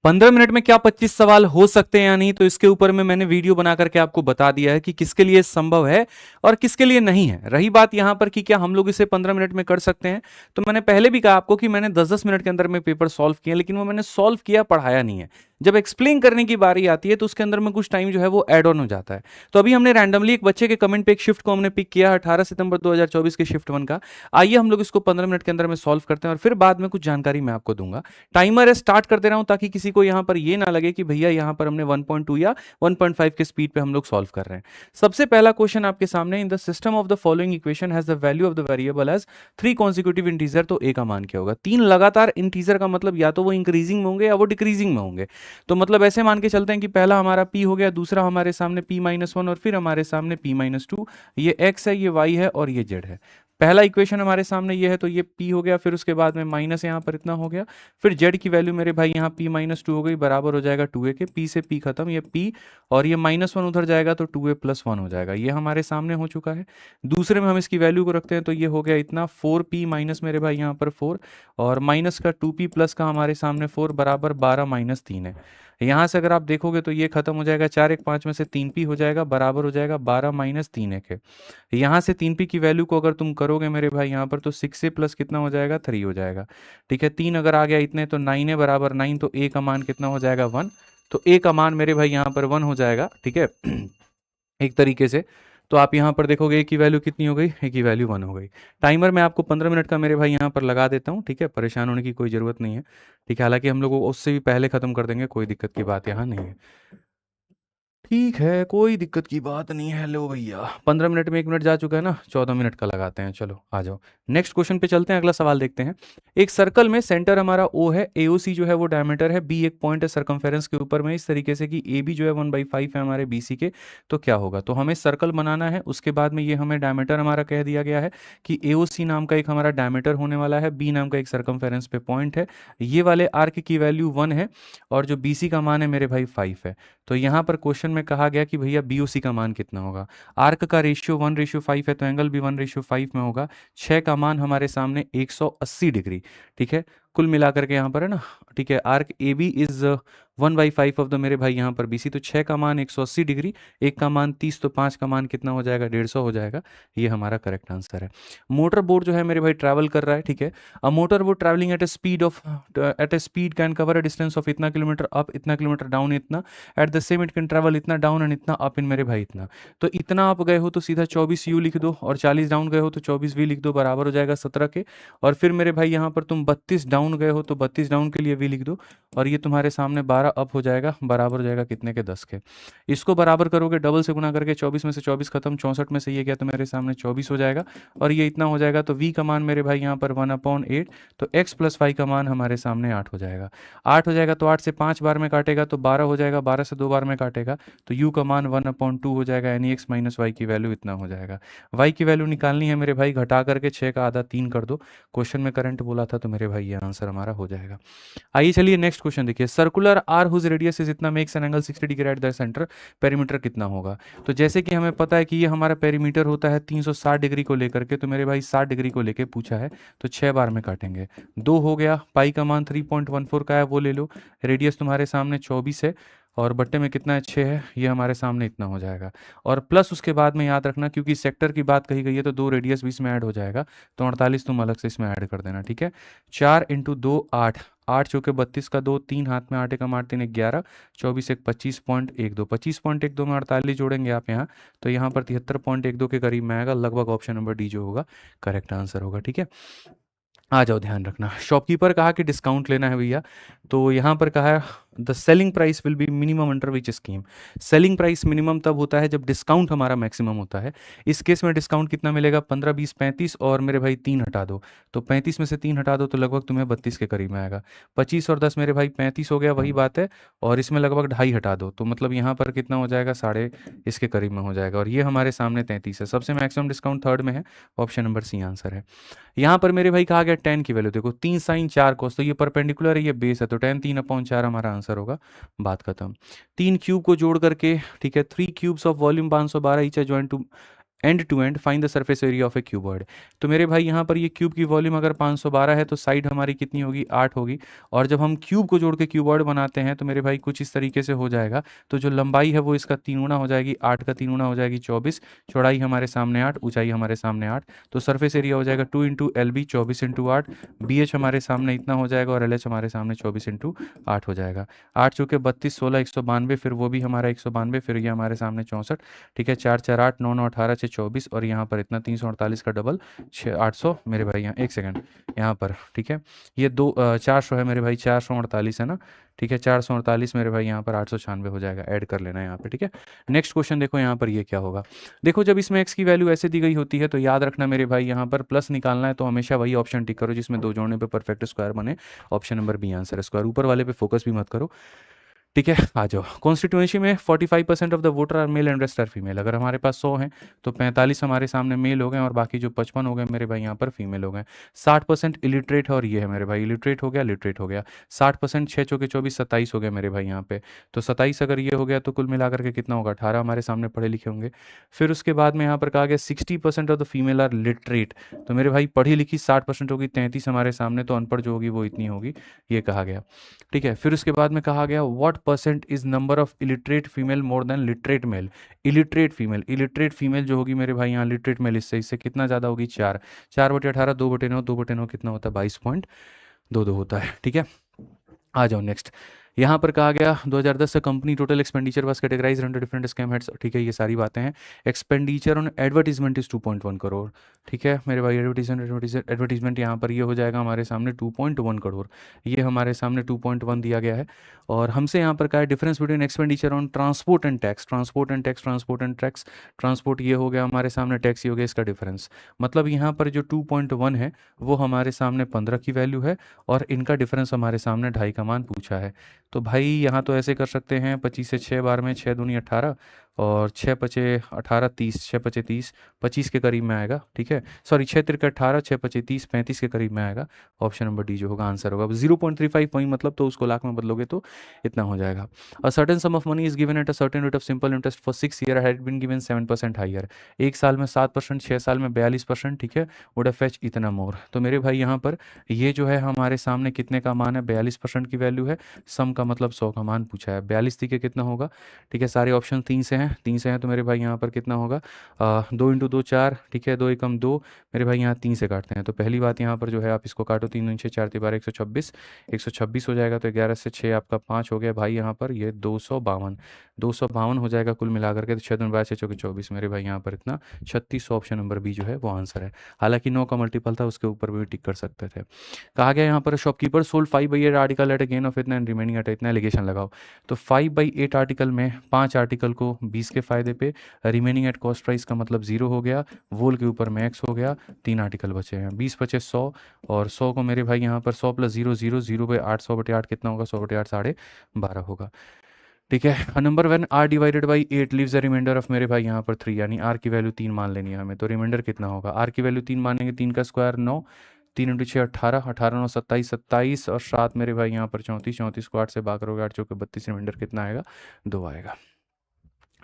15 minute में क्या 25 सवाल हो सकते हैं या नहीं, तो इसके ऊपर में मैंने वीडियो बना करके आपको बता दिया है कि किसके लिए संभव है और किसके लिए नहीं है। रही बात यहां पर कि क्या हम लोग इसे 15 मिनट में कर सकते हैं, तो मैंने पहले भी कहा आपको कि मैंने 10-10 मिनट के अंदर में पेपर सॉल्व किए, लेकिन वो मैंने सॉल्व किया, पढ़ाया नहीं है। जब एक्सप्लेन करने की बारी आती है तो उसके अंदर में कुछ टाइम जो है वो ऐड ऑन हो जाता है। तो अभी हमने रैंडमली एक बच्चे के कमेंट पे एक शिफ्ट को हमने पिक किया 18 सितंबर 2024 के शिफ्ट 1 का। आइए हम लोग इसको 15 मिनट के अंदर में सॉल्व करते हैं और फिर बाद में कुछ जानकारी मैं आपको दूंगा। टाइमर है, स्टार्ट कर दे रहा हूं ताकि किसी को यहां पर ये ना लगे कि भैया यहां पर हमने 1.2 या 1.5 के स्पीड पे हम लोग सॉल्व कर रहे हैं। सबसे पहला क्वेश्चन आपके सामने, in the system of the following equation has the value of the variable as 3 consecutive integer, तो ए का मान क्या होगा? 3 लगातार इंटीजर का मतलब या तो वो इंक्रीजिंग में होंगे या वो डिक्रीजिंग में होंगे। तो मतलब ऐसे मान के चलते हैं कि पहला हमारा p हो गया, दूसरा हमारे सामने p-1 और फिर हमारे सामने p-2। ये x है, ये y है और ये z है। पहला इक्वेशन हमारे सामने ये है, तो ये p हो गया, फिर उसके बाद में माइनस यहाँ पर इतना हो गया, फिर z की वैल्यू मेरे भाई यहाँ p-2 हो गई, बराबर हो जाएगा 2a के। p से p खत्म, ये p और ये -1 उधर जाएगा तो 2a+1 हो जाएगा। ये हमारे सामने हो चुका है। दूसरे में हम इसकी वैल्यू को रखते हैं तो ये हो गया इतना 4p माइनस मेरे भाई यहाँ पर 4 और माइनस का 2p प्लस का हमारे सामने 4 बराबर 12-3 है। यहाँ से अगर आप देखोगे तो ये खत्म हो जाएगा, 4 1 5 में से 3p हो जाएगा, बराबर हो जाएगा 12-3 1 है। यहाँ से 3p की वैल्यू को अगर तुम करोगे मेरे भाई यहाँ पर तो 6 से प्लस कितना हो जाएगा, 3 हो जाएगा। ठीक है, 3 अगर आ गया इतने तो 9 है, बराबर 9, तो a का मान कितना हो जाएगा 1। तो a का मान मेरे भाई यहाँ पर 1 हो जाएगा। ठीक है एक तरीके से तो आप यहाँ पर देखोगे a की वैल्यू कितनी हो गई, a की वैल्यू 1 हो गई। टाइमर मैं आपको 15 मिनट का मेरे भाई यहाँ पर लगा देता हूँ। ठीक है, परेशान होने की कोई ज़रूरत नहीं है। ठीक है, हालांकि हम लोग उससे भी पहले ख़त्म कर देंगे, कोई दिक्कत की बात यहाँ नहीं है। ठीक है, कोई दिक्कत की बात नहीं है। लो भैया, 15 मिनट में 1 मिनट जा चुका है ना, 14 मिनट का लगाते हैं। चलो आ जाओ, नेक्स्ट क्वेश्चन पे चलते हैं, अगला सवाल देखते हैं। एक सर्कल में सेंटर हमारा ओ है, एओसी जो है वो डायमीटर है, बी एक पॉइंट है सर्कमफेरेंस के ऊपर में, इस तरीके से कि ए बी जो है 1/5 है हमारे बीसी के। तो क्या होगा? तो हमें सर्कल बनाना है, उसके बाद में ये हमें डायमीटर हमारा कह दिया गया है कि एओसी नाम का एक हमारा डायमीटर होने वाला है, बी नाम का एक सर्कमफेरेंस पे पॉइंट है, ये वाले आर्क की वैल्यू 1 है और जो बीसी का मान है मेरे भाई 5 है। तो यहाँ पर क्वेश्चन में कहा गया कि भैया बीओसी का मान कितना होगा। आर्क का रेशियो 1:5 है तो एंगल भी 1:5 में होगा। 6 का मान हमारे सामने 180 डिग्री। ठीक है, कुल मिलाकर के यहाँ पर है ना। ठीक है, arc A B is 1/5 of the मेरे भाई यहाँ पर बीसी, तो 6 का मान 180 डिग्री, एक का मान 30, तो 5 का मान कितना हो जाएगा, 150 हो जाएगा। ये हमारा करेक्ट आंसर है। मोटर बोट जो है मेरे भाई ट्रैवल कर रहा है। ठीक है, a motor boat travelling eight A speed can cover a distance of इतना किलोमीटर अप, इतना किलोमीटर डाउन, इतना at the same it can travel इतना डाउन एंड इतना अप इन मेरे भाई इतना। तो इतना आप गए हो तो सीधा 24 यू लिख दो और 40 डाउन गए हो तो 24 वी लिख दो, बराबर हो जाएगा 17 के। और फिर मेरे भाई यहाँ पर तुम 32 डाउन गए हो तो 32 डाउन के लिए वी लिख दो और ये तुम्हारे सामने 12 अप हो जाएगा, बराबर हो जाएगा कितने के, 10 के। इसको बराबर करोगे डबल से गुना करके, 24 में से 24 खत्म, 64 में से ये गया तो मेरे सामने 24 हो जाएगा और ये इतना हो जाएगा। तो वी का मान मेरे भाई यहाँ पर 1/8, तो एक्स प्लस वाई का मान हमारे सामने 8 हो जाएगा। 8 हो जाएगा तो 8 से 5 बार में काटेगा तो 12 हो जाएगा, 12 से 2 बार में काटेगा तो u का मान 1/2 हो जाएगा, यानी x माइनस वाई की वैल्यू इतना हो जाएगा। y की वैल्यू निकालनी है मेरे भाई, घटा करके 6 का आधा 3 कर दो। क्वेश्चन में करंट बोला था तो मेरे भाई ये आंसर हमारा हो जाएगा। आइए चलिए नेक्स्ट क्वेश्चन देखिए। Circular arc whose radius is इतना makes an angle 60 degree at the centre, perimeter कितना होगा? तो जैसे कि हमें पता है कि ये हमारा पेरीमीटर होता है 360 डिग्री को लेकर के, तो मेरे भाई 60 डिग्री को लेकर पूछा है तो 6 बार में काटेंगे। 2 हो गया, पाई का मान 3.14 का है वो ले लो, रेडियस तुम्हारे सामने 24 है और बट्टे में कितना है, 6 है, ये हमारे सामने इतना हो जाएगा। और प्लस उसके बाद में याद रखना क्योंकि सेक्टर की बात कही गई है तो 2 रेडियस भी इसमें ऐड हो जाएगा, तो 48 तुम अलग से इसमें ऐड कर देना। ठीक है, 4 × 2 8, 8 चौके 32 का 2, 3 हाथ में 8 का 8 3 11, 24 1 25.12, 25.12 में 48 जोड़ेंगे आप यहाँ, तो यहाँ पर 73.12 के करीब में आएगा, लगभग ऑप्शन नंबर डी जो होगा करेक्ट आंसर होगा। ठीक है, आ जाओ, ध्यान रखना। शॉपकीपर कहा कि डिस्काउंट लेना है भैया, तो यहाँ पर कहा है the selling price will be minimum under which scheme. Selling price minimum तब होता है जब डिस्काउंट हमारा मैक्सिमम होता है। इस केस में डिस्काउंट कितना मिलेगा, 15 20 35 और मेरे भाई 3 हटा दो, तो 35 में से 3 हटा दो तो लगभग तुम्हें 32 के करीब में आएगा। 25 और 10 मेरे भाई 35 हो गया, वही बात है, और इसमें लगभग 2.5 हटा दो तो मतलब यहाँ पर कितना हो जाएगा, साढ़े इसके करीब में हो जाएगा, और ये हमारे सामने 33 है। सबसे मैक्सिमम डिस्काउंट थर्ड में है, ऑप्शन नंबर सी आंसर है। यहाँ पर मेरे भाई कहा गया tan की वैल्यू देखो, 3 sin 4 cos, तो ये परपेंडिकुलर है, ये बेस है, तो tan 3/4 हमारा आंसर होगा, बात खत्म। 3 क्यूब को जोड़ करके, ठीक है, 3 क्यूब्स ऑफ वॉल्यूम 512 ईच है join to end to end find the surface area of a cuboid. तो मेरे भाई यहाँ पर ये क्यूब की वॉल्यूम अगर 512 है तो साइड हमारी कितनी होगी, 8 होगी। और जब हम क्यूब को जोड़ के क्यूबॉइड बनाते हैं तो मेरे भाई कुछ इस तरीके से हो जाएगा। तो जो लंबाई है वो इसका 3 गुना हो जाएगी, 8 का 3 गुना हो जाएगी 24, चौड़ाई हमारे सामने 8, ऊंचाई हमारे सामने 8। तो सरफेस एरिया हो जाएगा 2 into L B, 24 into 8, B H हमारे सामने इतना हो जाएगा और एल एच हमारे सामने 24 इंटू 8 हो जाएगा। 8 चौके 32, 16 192, फिर वो भी हमारा 192, फिर ये हमारे सामने 64। ठीक है, 4 4 8 9 9 18 6 24 और यहाँ पर इतना 348 का डबल 800 मेरे भाई यहाँ, एक सेकंड यहाँ पर। ठीक है, ये 400 है मेरे भाई, 448 है ना। ठीक है, 448 मेरे भाई यहाँ पर 896 हो जाएगा, ऐड कर लेना यहाँ पे। ठीक है, नेक्स्ट क्वेश्चन देखो यहाँ पर ये क्या होगा। देखो जब इसमें x की वैल्यू ऐसे दी गई होती है तो याद रखना मेरे भाई यहाँ पर प्लस निकालना है, तो हमेशा वही ऑप्शन टिक करो जिसमें दो जोड़ने पे परफेक्ट स्क्वायर बने। ऑप्शन नंबर बी आंसर है। स्क्वायर ऊपर वाले पे फोकस भी मत करो। ठीक है, आ जाओ। कॉन्स्टिट्यूएंसी में 45% of the voter are male and rest are female. अगर हमारे पास 100 हैं तो 45 हमारे सामने मेल हो गए और बाकी जो 55 हो गए मेरे भाई यहाँ पर फीमेल हो गए। 60% इलिटरेट है और ये है मेरे भाई, इलिटरेट हो गया, लिटरेट हो गया। 60%, 6 चौके 24, 27 हो गए मेरे भाई यहाँ पे। तो 27 अगर ये हो गया तो कुल मिलाकर के कितना होगा, 18 हमारे सामने पढ़े लिखे होंगे। फिर उसके बाद में यहाँ पर कहा गया 60% of the female are literate. तो मेरे भाई पढ़ी लिखी 60% होगी, 33 हमारे सामने, तो अनपढ़ जो होगी वो इतनी होगी, ये कहा गया। ठीक है, फिर उसके बाद में कहा गया what percent is number of illiterate female more than literate male. Illiterate female जो होगी मेरे भाई यहाँ, लिटरेट मेल इससे कितना ज़्यादा होगी, 4। 4/18, 2/9, 2/9 कितना होता है, 22.22 होता है। ठीक है, आ जाओ नेक्स्ट। यहाँ पर कहा गया 2010 से company total expenditure was categorised under different scam heads. ठीक है, ये सारी बातें हैं। Expenditure on advertisement is 2.1 crore. ठीक है मेरे भाई, एडवर्टीजमेंट यहाँ पर ये हो जाएगा हमारे सामने 2.1 करोड़, ये हमारे सामने 2.1 दिया गया है। और हमसे यहाँ पर कहा है difference between expenditure on transport and tax. Transport ये हो गया हमारे सामने, टैक्स ये हो गया, इसका डिफरेंस। मतलब यहाँ पर जो 2.1 है वो हमारे सामने 15 की वैल्यू है और इनका डिफरेंस हमारे सामने 2.5 का मान पूछा है। तो भाई यहाँ तो ऐसे कर सकते हैं, 25 से 6 बार में, 6 दूनी 18 और 6 पचे 18 30, 6 पचे 30, 25 के करीब में आएगा। ठीक है, सॉरी 6 तिरके 18, 6 पचे 30, 35 के करीब में आएगा। ऑप्शन नंबर डी जो होगा आंसर होगा। 0.35 वही मतलब, तो उसको लाख में बदलोगे तो इतना हो जाएगा। A certain sum of money is given at a certain rate of simple interest for 6 year had been given 7% higher. एक साल में 7%, 6 साल में 42%। ठीक है, वुड हैव फेच इतना मोर। तो मेरे भाई यहाँ पर ये जो है हमारे सामने कितने का मान है, 42% की वैल्यू है। सम का मतलब 100 का मान पूछा है। 42 थी के कितना होगा। ठीक है, सारे ऑप्शन 3 से हैं, 3 से हैं, तो मेरे भाई यहाँ पर कितना होगा, 2 इंटू 2 4। ठीक है, 2 एकम 2, मेरे भाई यहाँ 3 से काटते हैं। तो पहली बात यहाँ पर जो है आप इसको काटो, 3 नीचे 4 12 126, 126 हो जाएगा। तो 11 से 6 आपका 5 हो गया भाई, यहाँ पर ये 252 हो जाएगा कुल मिलाकर के। तो 6 दूनी 12, 6 चौके 24, मेरे भाई यहाँ पर इतना 36। ऑप्शन नंबर बी जो है वो आंसर है। हालांकि 9 का मल्टीपल था, उसके ऊपर भी टिक कर सकते थे। कहा गया यहाँ पर shopkeeper sold 5/8 article at a gain of इतना एंड रिमेनिंग एट इतना, एलिगेशन लगाओ। तो 5/8 आर्टिकल में 5 आर्टिकल को 20 के फायदे पे, रिमेनिंग एट कॉस्ट प्राइस का मतलब 0 हो गया, वोल के ऊपर में x हो गया, 3 आर्टिकल बचे हैं, 20 बचे 100 और 100 को मेरे भाई यहाँ पर 100 + 0 0 0/8, 100/8 कितना होगा, 100/8 12.5 होगा। ठीक है, number 1 r divided by 8 leaves the remainder of मेरे भाई यहाँ पर 3, यानी r की वैल्यू 3 मान लेनी है हमें। तो रिमाइंडर कितना होगा, r की वैल्यू 3 मानेंगे, 3 का स्क्वायर 9, 3 इंटू 6 18, 18 9 27, 27 और 7 मेरे भाई यहाँ पर 34, 34 को 8 से भाग करोगे, 8 चौके 32, रिमाइंडर कितना आएगा, 2 आएगा।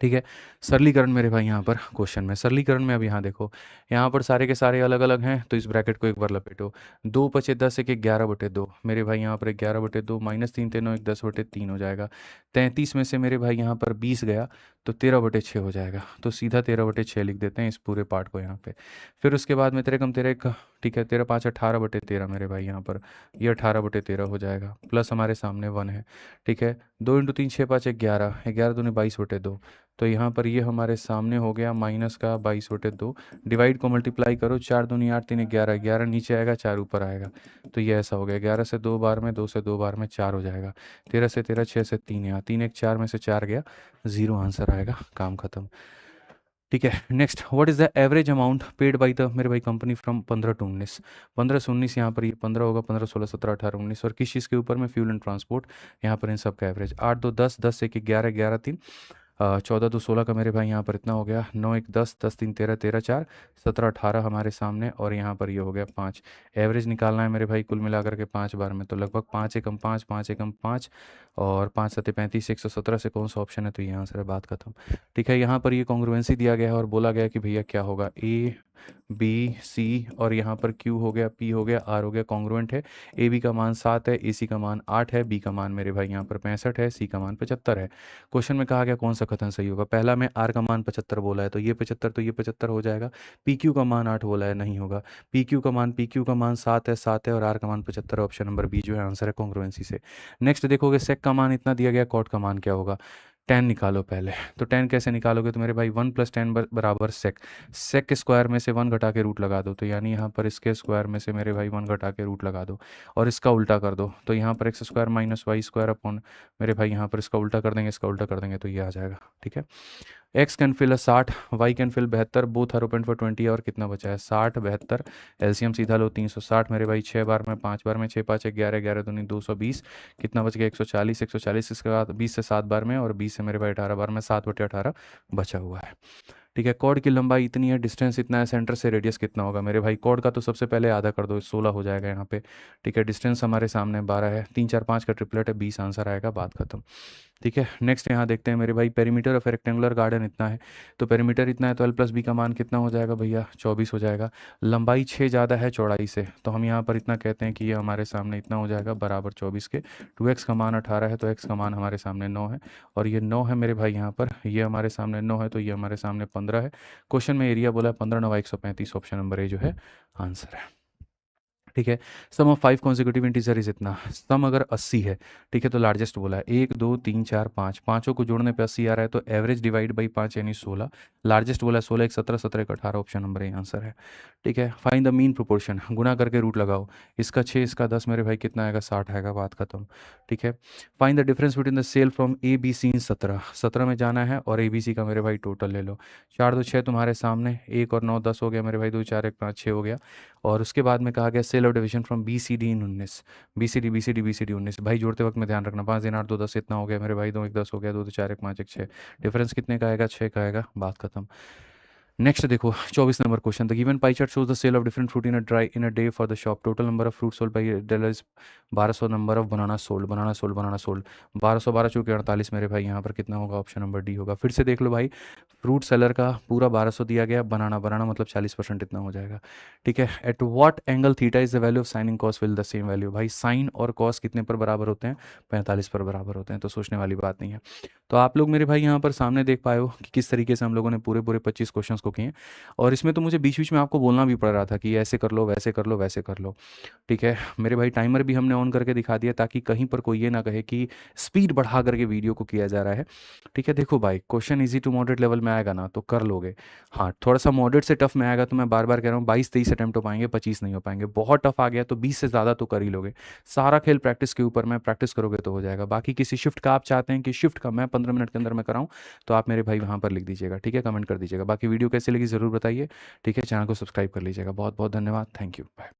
ठीक है, सरलीकरण मेरे भाई यहाँ पर क्वेश्चन में, सरलीकरण में अब यहाँ देखो, यहाँ पर सारे के सारे अलग अलग हैं, तो इस ब्रैकेट को एक बार लपेटो। 2 × 10 = 11/2 मेरे भाई यहाँ पर 11/2 -3 3 9 1 10/3 हो जाएगा। 33 में से मेरे भाई यहाँ पर 20 गया तो 13/6 हो जाएगा। तो सीधा 13/6 लिख देते हैं इस पूरे पार्ट को यहाँ पे। फिर उसके बाद में 13 × 13 1, ठीक है, 13 5 18/13 मेरे भाई यहाँ पर ये 18/13 हो जाएगा, प्लस हमारे सामने 1 है। ठीक है, 2 × 3 6 5 11, 11 दूनी 22/2, तो यहाँ पर ये हमारे सामने हो गया माइनस का 22/2। डिवाइड को मल्टीप्लाई करो, 4 दूनी 8 3 11, 11 नीचे आएगा, 4 ऊपर आएगा, तो ये ऐसा हो गया। 11 से 2 बार में, 2 से 2 बार में 4 हो जाएगा। 13 से 13, 6 से 3, यहाँ 3 1 4 में से 4 गया, 0 आंसर आएगा, काम खत्म। ठीक है, next, what is the average amount paid by the मेरे भाई कंपनी फ्रॉम 15 to 19। 15 से 19 यहाँ पर ये 15 होगा, 15 16 17 18 19, और किस चीज़ के ऊपर में, फ्यूल एंड ट्रांसपोर्ट। यहाँ पर इन सब का एवरेज 8 2 10, 10 1 11, 11 3 14 2 16 का मेरे भाई यहाँ पर इतना हो गया, 9 1 10, 10 3 13, 13 4 17 18 हमारे सामने, और यहाँ पर ये हो गया 5। एवरेज निकालना है मेरे भाई कुल मिलाकर के 5 बार में, तो लगभग 5 एकम 5, 5 एकम 5 और 5 सत्ते 35, 117 से कौन सा ऑप्शन है, तो ये आंसर है, बात खत्म। ठीक है, यहाँ पर ये कॉन्ग्रुएंसी दिया गया है और बोला गया कि भैया क्या होगा, ए बी सी और यहाँ पर क्यू हो गया, पी हो गया, आर हो गया, कॉन्ग्रुएंट है। ए बी का मान 7 है, ए सी का मान 8 है, बी का मान मेरे भाई यहाँ पर 65 है, सी का मान 75 है। क्वेश्चन में कहा गया कौन सा कथन सही होगा। पहला में आर का मान 75 बोला है, तो ये 75 तो ये 75 हो जाएगा। पी क्यू का मान 8 बोला है, नहीं होगा। पी क्यू का मान 7 है, 7 है, और आर का मान 75 है। ऑप्शन नंबर बी जो है आंसर है कॉन्ग्रुएंसी से। नेक्स्ट देखोगे सेक का मान इतना दिया गया, कॉट का मान क्या होगा। टेन निकालो पहले, तो टेन कैसे निकालोगे, तो मेरे भाई 1 + 10 बराबर सेक। सेक के स्क्वायर में से 1 घटा के रूट लगा दो, तो यानी यहाँ पर इसके स्क्वायर में से मेरे भाई 1 घटा के रूट लगा दो, और इसका उल्टा कर दो, तो यहाँ पर x² - y² अपॉन मेरे भाई यहाँ पर इसका उल्टा कर देंगे, इसका उल्टा कर देंगे, तो ये आ जाएगा। ठीक है, x can fill 60, y can fill 72, both are open for 20, और कितना बचा है 60 72, एलसीएम सीधा लो 360 मेरे भाई, 6 बार में 5 बार में, 6 5 11 11 दूनी 220, कितना बच गया 140, 140 इसके बाद 20 से 7 बार में, और 20 से मेरे भाई 18 बार में, 7/18 बचा हुआ है। ठीक है, कॉर्ड की लंबाई इतनी है, डिस्टेंस इतना है, सेंटर से रेडियस कितना होगा मेरे भाई। कॉर्ड का तो सबसे पहले आधा कर दो, 16 हो जाएगा यहाँ पे। ठीक है, डिस्टेंस हमारे सामने 12 है, 3 4 5 का ट्रिपलेट है, 20 आंसर आएगा, बात खत्म। ठीक है, नेक्स्ट यहाँ देखते हैं मेरे भाई, पेरीमीटर ऑफ रेक्टेंगुलर गार्डन इतना है, तो पेरीमीटर इतना है, तो l + b का मान कितना हो जाएगा भैया, 24 हो जाएगा। लंबाई 6 ज़्यादा है चौड़ाई से, तो हम यहाँ पर इतना कहते हैं कि ये हमारे सामने इतना हो जाएगा बराबर 24 के। 2x का मान 18 है, तो x का मान हमारे सामने 9 है, और ये 9 है मेरे भाई यहाँ पर, ये हमारे सामने 9 है, तो ये हमारे सामने 15 है। क्वेश्चन में एरिया बोला है 15 9 135, ऑप्शन नंबर ए जो है आंसर है। ठीक है, सम ऑफ 5 कॉन्जिक्यूटिव इंटीजर इज इतना, सम अगर 80 है, ठीक है, तो लार्जेस्ट बोला है 1 2 3 4 5, पाँचों को जोड़ने पे 80 आ रहा है, तो एवरेज डिवाइड बाई 5 यानी 16। लार्जेस्ट बोला है 16 1 17 17 1 18, ऑप्शन नंबर ए आंसर है। ठीक है, फाइंड द मीन प्रोपोर्शन, गुना करके रूट लगाओ, इसका 6 इसका 10 मेरे भाई कितना आएगा 60 आएगा, बात खत्म। ठीक है, find the difference between the sale from A B C in 17, 17 में जाना है, और ए बी सी का मेरे भाई टोटल ले लो। 4 2 6 तुम्हारे सामने, 1 और 9 10 हो गया मेरे भाई, 2 4 1 5 6 हो गया। और उसके बाद में कहा गया sale of division from B C D in 19, B C D B C D B C D 19, भाई जोड़ते वक्त में ध्यान रखना, 5 3 8 2 10 इतना हो गया मेरे भाई, 2 1 10 हो गया, 2 2 4 1 5 1 6, डिफरेंस कितने का आएगा 6 का आएगा, बात खत्म। नेक्स्ट देखो 24 number question, the given pie chart shows the sale of different fruit in a day for the shop, total number of fruit sold by dealer is 1200, number of banana sold, banana sold banana sold 1200 12 चूँकि 48 मेरे भाई, यहाँ पर कितना होगा, option number D होगा। फिर से देख लो भाई, फ्रूट सेलर का पूरा 1200 दिया गया, बनाना बनाना मतलब 40% इतना हो जाएगा। ठीक है, at what angle theta is the value of sine and cos will the same value, भाई साइन और कॉस कितने पर बराबर होते हैं, 45 पर बराबर होते हैं, तो सोचने वाली बात नहीं है। तो आप लोग मेरे भाई यहाँ पर सामने देख पाए हो कि किस तरीके से हम लोगों ने पूरे पूरे 25 क्वेश्चन को किए, और इसमें तो मुझे बीच बीच में आपको बोलना भी पड़ रहा था कि ऐसे कर लो वैसे कर लो वैसे कर लो। ठीक है मेरे भाई, टाइमर भी हमने ऑन करके दिखा दिया, ताकि कहीं पर कोई ये ना कहे कि स्पीड बढ़ा करके वीडियो को किया जा रहा है। ठीक है, देखो भाई, question easy to moderate level में आएगा ना तो कर लोगे, हाँ थोड़ा सा मॉडरेट से टफ में आएगा तो मैं बार बार कह रहा हूँ 22-23 अटैम्प्ट हो पाएंगे, 25 नहीं हो पाएंगे। बहुत टफ आ गया तो 20 से ज़्यादा तो कर ही लोगे। सारा खेल प्रैक्टिस के ऊपर में, प्रैक्टिस करोगे तो हो जाएगा। बाकी किसी शिफ्ट का आप चाहते हैं कि शिफ्ट का मैं 15 मिनट के अंदर में कराऊँ, तो आप मेरे भाई वहाँ पर लिख दीजिएगा। ठीक है, कमेंट कर दीजिएगा। बाकी वीडियो कैसे लगी ज़रूर बताइए। ठीक है, चैनल को सब्सक्राइब कर लीजिएगा। बहुत बहुत धन्यवाद, थैंक यू, बाय।